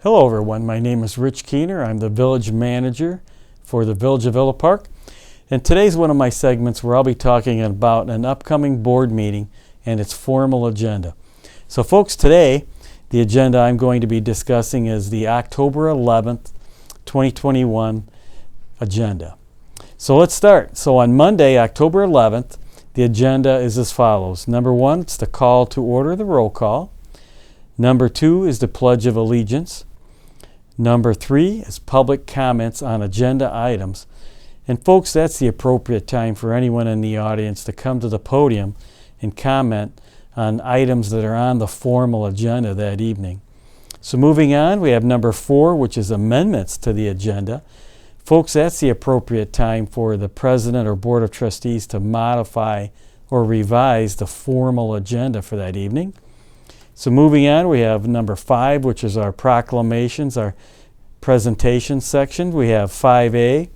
Hello everyone, my name is Rich Keener. I'm the Village Manager for the Village of Villa Park. And today's one of my segments where I'll be talking about an upcoming board meeting and its formal agenda. So folks, today the agenda I'm going to be discussing is the October 11th, 2021 agenda. So let's start. So on Monday, October 11th, the agenda is as follows. Number 1, it's the call to order, the roll call. Number 2 is the Pledge of Allegiance. Number 3 is public comments on agenda items. And folks, that's the appropriate time for anyone in the audience to come to the podium and comment on items that are on the formal agenda that evening. So moving on, we have number 4, which is amendments to the agenda. Folks, that's the appropriate time for the president or board of trustees to modify or revise the formal agenda for that evening. So moving on, we have number 5, which is our proclamations, our presentation section. We have 5A,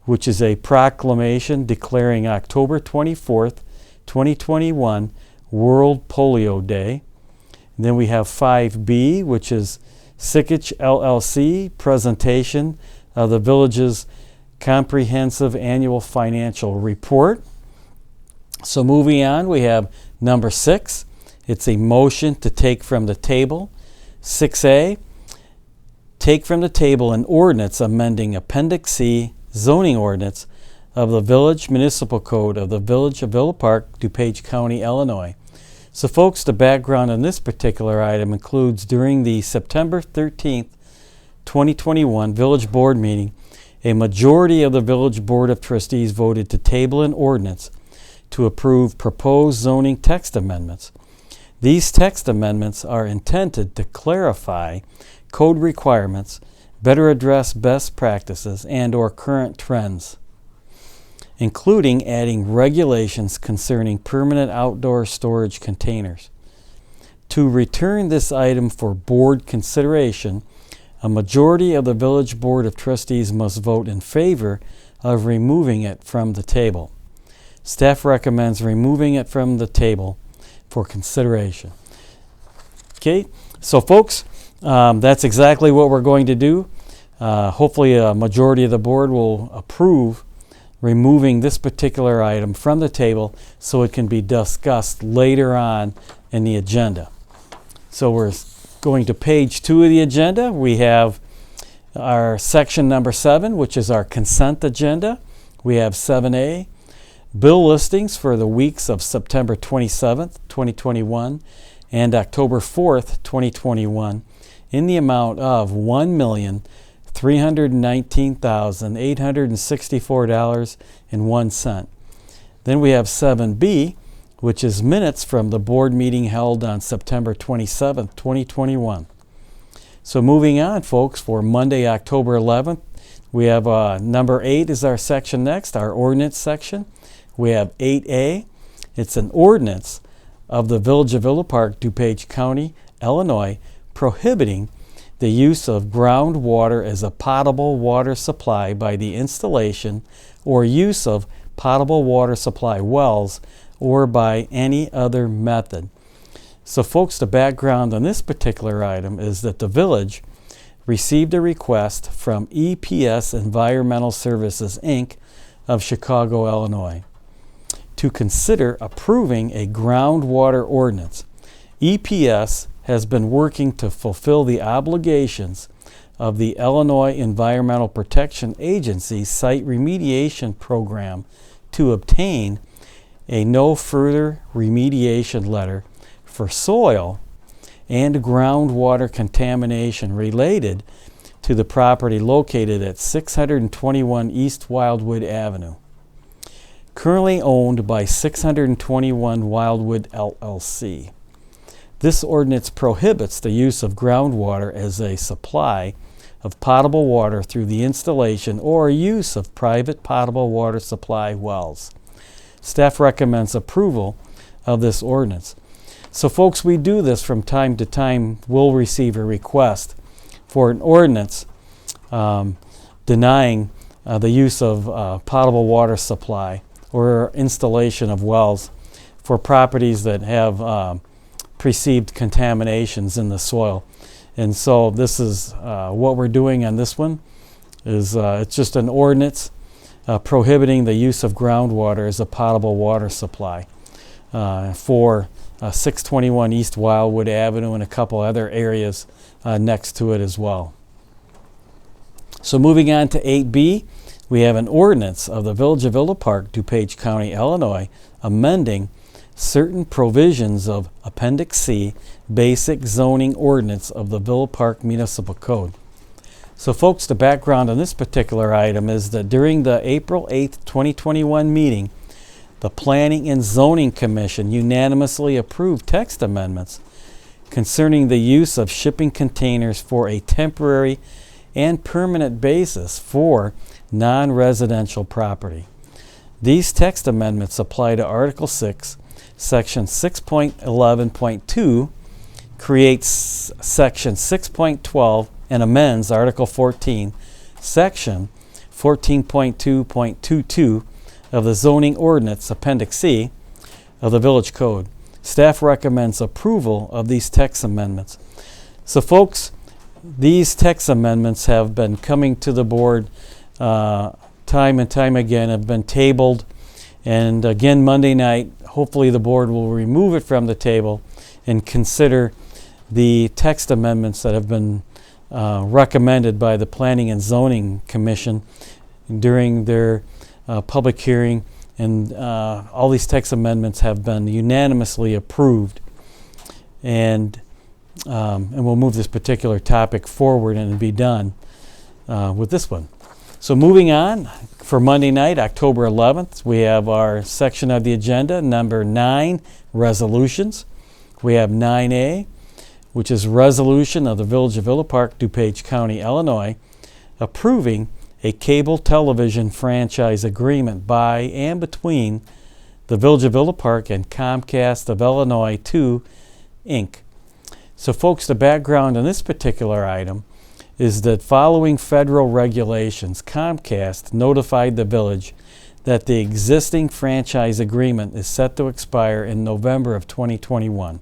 which is a proclamation declaring October 24th, 2021 World Polio Day. And then we have 5B, which is Sikich LLC presentation of the village's comprehensive annual financial report. So moving on, we have number 6. It's a motion to take from the table. 6A, take from the table an ordinance amending Appendix C zoning ordinance of the Village Municipal Code of the Village of Villa Park, DuPage County, Illinois. So folks, the background on this particular item includes during the September 13th, 2021 Village Board meeting, a majority of the Village Board of Trustees voted to table an ordinance to approve proposed zoning text amendments. These text amendments are intended to clarify code requirements, better address best practices and/or current trends, including adding regulations concerning permanent outdoor storage containers. To return this item for board consideration, a majority of the Village Board of Trustees must vote in favor of removing it from the table. Staff recommends removing it from the table for consideration. Okay, so folks, that's exactly what we're going to do. Hopefully a majority of the board will approve removing this particular item from the table so it can be discussed later on in the agenda. So we're going to page 2 of the agenda. We have our section number 7, which is our consent agenda. We have 7A, bill listings for the weeks of September 27th, 2021 and October 4th, 2021 in the amount of $1,319,864.01. Then we have 7B, which is minutes from the board meeting held on September 27th, 2021. So moving on, folks, for Monday, October 11th, we have number 8 is our section next, our ordinance section. We have 8A. It's an ordinance of the Village of Villa Park, DuPage County, Illinois, prohibiting the use of groundwater as a potable water supply by the installation or use of potable water supply wells or by any other method. So folks, the background on this particular item is that the village received a request from EPS Environmental Services, Inc. of Chicago, Illinois, to consider approving a groundwater ordinance. EPS has been working to fulfill the obligations of the Illinois Environmental Protection Agency's site remediation program to obtain a no further remediation letter for soil and groundwater contamination related to the property located at 621 East Wildwood Avenue, currently owned by 621 Wildwood LLC. This ordinance prohibits the use of groundwater as a supply of potable water through the installation or use of private potable water supply wells. Staff recommends approval of this ordinance. So folks, we do this from time to time. We'll receive a request for an ordinance denying the use of potable water supply or installation of wells for properties that have perceived contaminations in the soil. And so this is what we're doing on this one. It's just an ordinance prohibiting the use of groundwater as a potable water supply for 621 East Wildwood Avenue and a couple other areas next to it as well. So moving on to 8B, we have an ordinance of the Village of Villa Park, DuPage County, Illinois, amending certain provisions of Appendix C, Basic Zoning Ordinance of the Villa Park Municipal Code. So folks, the background on this particular item is that during the April 8th, 2021 meeting, the Planning and Zoning Commission unanimously approved text amendments concerning the use of shipping containers for a temporary and permanent basis for non-residential property. These text amendments apply to Article 6, Section 6.11.2, creates Section 6.12, and amends Article 14, Section 14.2.22 of the Zoning Ordinance, Appendix C, of the Village Code. Staff recommends approval of these text amendments. So folks, these text amendments have been coming to the board time and time again, have been tabled, and again Monday night, hopefully the board will remove it from the table and consider the text amendments that have been recommended by the Planning and Zoning Commission during their public hearing, and all these text amendments have been unanimously approved, and we'll move this particular topic forward and be done with this one. So moving on, for Monday night, October 11th, we have our section of the agenda, number 9, resolutions. We have 9A, which is resolution of the Village of Villa Park, DuPage County, Illinois, approving a cable television franchise agreement by and between the Village of Villa Park and Comcast of Illinois II, Inc. So folks, the background on this particular item is that following federal regulations, Comcast notified the village that the existing franchise agreement is set to expire in November of 2021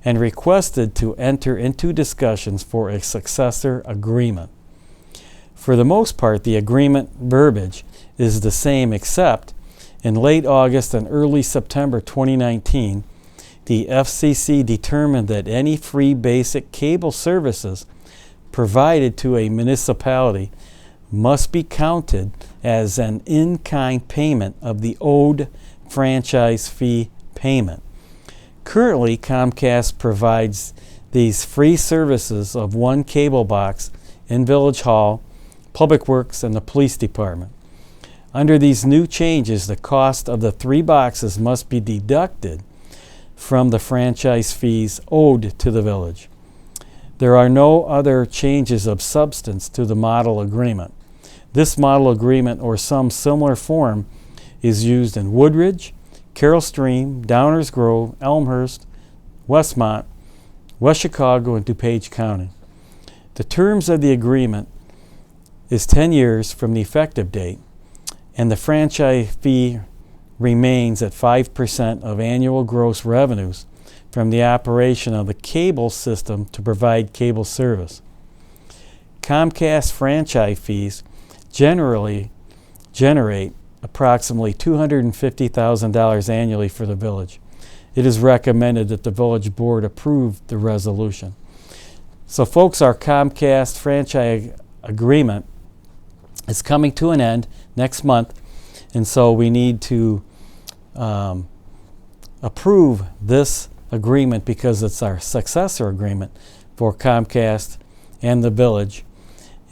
and requested to enter into discussions for a successor agreement. For the most part, the agreement verbiage is the same, except in late August and early September 2019, the FCC determined that any free basic cable services provided to a municipality must be counted as an in-kind payment of the owed franchise fee payment. Currently, Comcast provides these free services of one cable box in Village Hall, Public Works, and the Police Department. Under these new changes, the cost of the 3 boxes must be deducted from the franchise fees owed to the village. There are no other changes of substance to the model agreement. This model agreement or some similar form is used in Woodridge, Carroll Stream, Downers Grove, Elmhurst, Westmont, West Chicago, and DuPage County. The terms of the agreement is 10 years from the effective date, and the franchise fee remains at 5% of annual gross revenues from the operation of the cable system to provide cable service. Comcast franchise fees generally generate approximately $250,000 annually for the village. It is recommended that the village board approve the resolution. So folks, our Comcast franchise agreement is coming to an end next month, and so we need to approve this agreement because it's our successor agreement for Comcast and the village.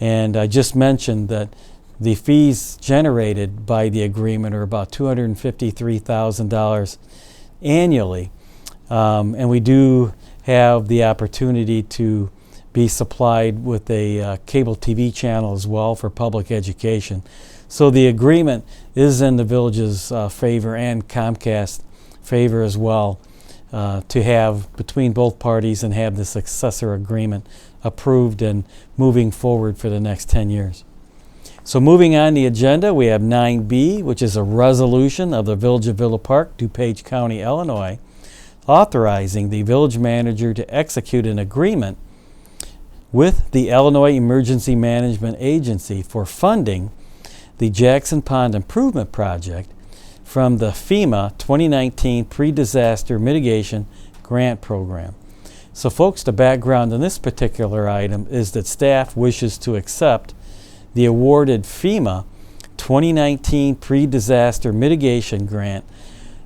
And I just mentioned that the fees generated by the agreement are about $253,000 annually. And we do have the opportunity to be supplied with a cable TV channel as well for public education. So the agreement is in the village's favor and Comcast favor as well, to have between both parties and have the successor agreement approved and moving forward for the next 10 years. So moving on the agenda, we have 9B, which is a resolution of the Village of Villa Park, DuPage County, Illinois, authorizing the village manager to execute an agreement with the Illinois Emergency Management Agency for funding the Jackson Pond Improvement Project from the FEMA 2019 Pre-Disaster Mitigation Grant Program. So folks, the background on this particular item is that staff wishes to accept the awarded FEMA 2019 Pre-Disaster Mitigation Grant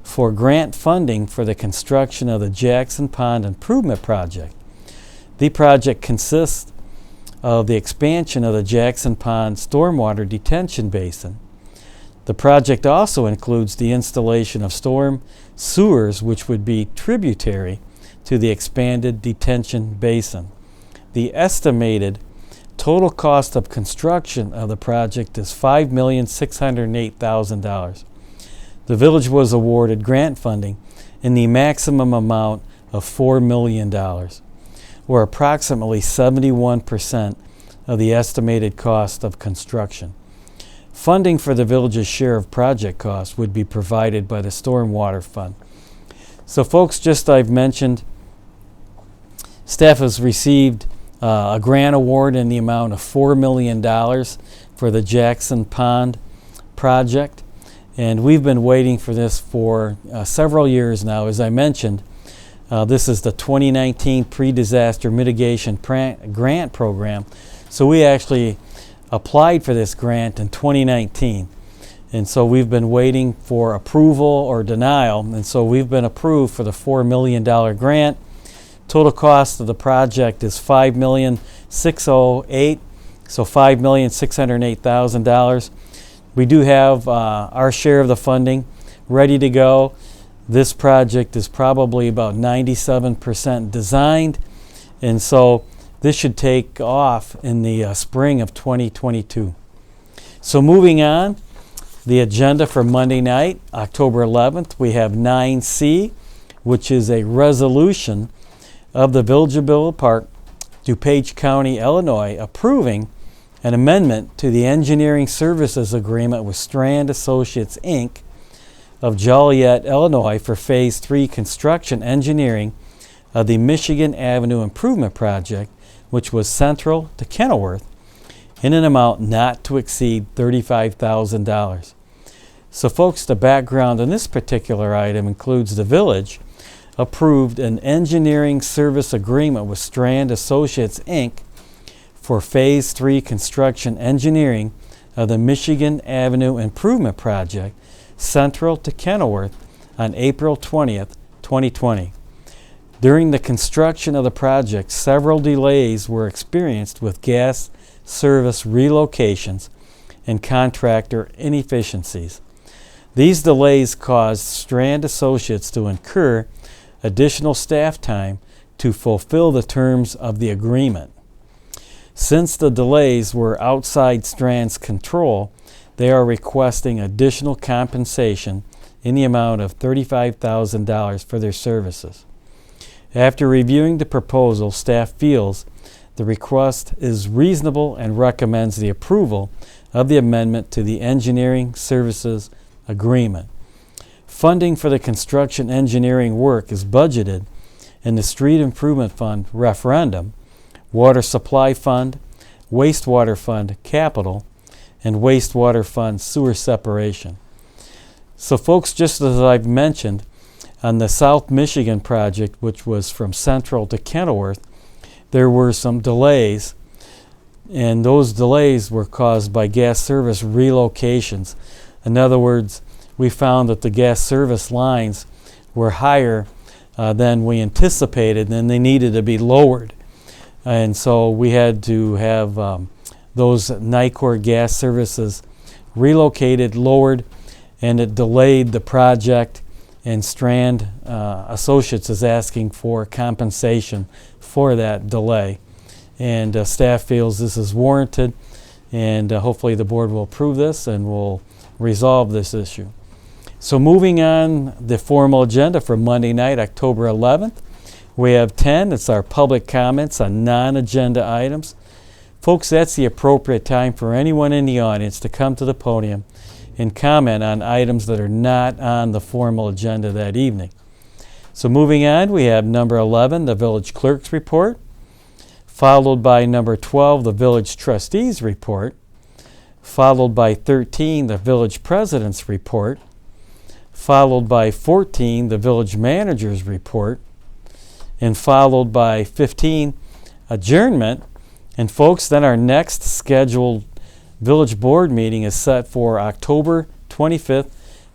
for grant funding for the construction of the Jackson Pond Improvement Project. The project consists of the expansion of the Jackson Pond Stormwater Detention Basin. The project also includes the installation of storm sewers, which would be tributary to the expanded detention basin. The estimated total cost of construction of the project is $5,608,000. The village was awarded grant funding in the maximum amount of $4 million, or approximately 71% of the estimated cost of construction. Funding for the village's share of project costs would be provided by the Stormwater Fund. So folks, just I've mentioned, staff has received a grant award in the amount of $4 million for the Jackson Pond project. And we've been waiting for this for several years now. As I mentioned, this is the 2019 Pre-Disaster Mitigation Grant Program. So we actually applied for this grant in 2019. And so we've been waiting for approval or denial. And so we've been approved for the $4 million grant. Total cost of the project is $5,608,000, so $5,608,000. We do have our share of the funding ready to go. This project is probably about 97% designed, and so this should take off in the spring of 2022. So moving on, the agenda for Monday night, October 11th, we have 9C, which is a resolution of the Village of Villa Park, DuPage County, Illinois, approving an amendment to the engineering services agreement with Strand Associates, Inc. of Joliet, Illinois for Phase 3 construction engineering of the Michigan Avenue Improvement Project, which was central to Kenilworth, in an amount not to exceed $35,000. So folks, the background on this particular item includes the village approved an engineering service agreement with Strand Associates, Inc. for Phase 3 construction engineering of the Michigan Avenue Improvement Project, central to Kenilworth, on April 20th, 2020. During the construction of the project, several delays were experienced with gas service relocations and contractor inefficiencies. These delays caused Strand Associates to incur additional staff time to fulfill the terms of the agreement. Since the delays were outside Strand's control, they are requesting additional compensation in the amount of $35,000 for their services. After reviewing the proposal, staff feels the request is reasonable and recommends the approval of the amendment to the engineering services agreement. Funding for the construction engineering work is budgeted in the Street Improvement Fund referendum, Water Supply Fund, Wastewater Fund capital, and Wastewater Fund sewer separation. So folks, just as I've mentioned, on the South Michigan project, which was from Central to Kenilworth, there were some delays, and those delays were caused by gas service relocations. In other words, we found that the gas service lines were higher than we anticipated, and they needed to be lowered. And so we had to have those Nicor gas services relocated, lowered, and it delayed the project, and Strand Associates is asking for compensation for that delay. And staff feels this is warranted, and hopefully the board will approve this and will resolve this issue. So moving on, the formal agenda for Monday night, October 11th, we have 10. It's our public comments on non-agenda items. Folks, that's the appropriate time for anyone in the audience to come to the podium and comment on items that are not on the formal agenda that evening. So moving on, we have number 11, the village clerk's report, followed by number 12, the village trustees report, followed by 13, the village president's report, followed by 14, the village manager's report, and followed by 15, adjournment. And folks, then our next scheduled village board meeting is set for October 25th,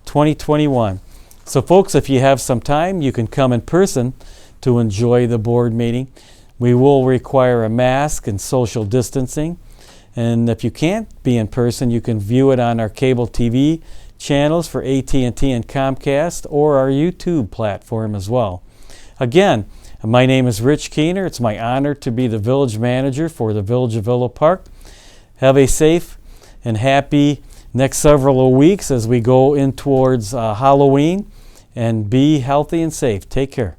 2021. So folks, if you have some time, you can come in person to enjoy the board meeting. We will require a mask and social distancing. And if you can't be in person, you can view it on our cable TV channels for AT&T and Comcast, or our YouTube platform as well. Again, my name is Rich Keener. It's my honor to be the village manager for the Village of Villa Park. Have a safe and happy next several weeks as we go in towards Halloween, and be healthy and safe. Take care.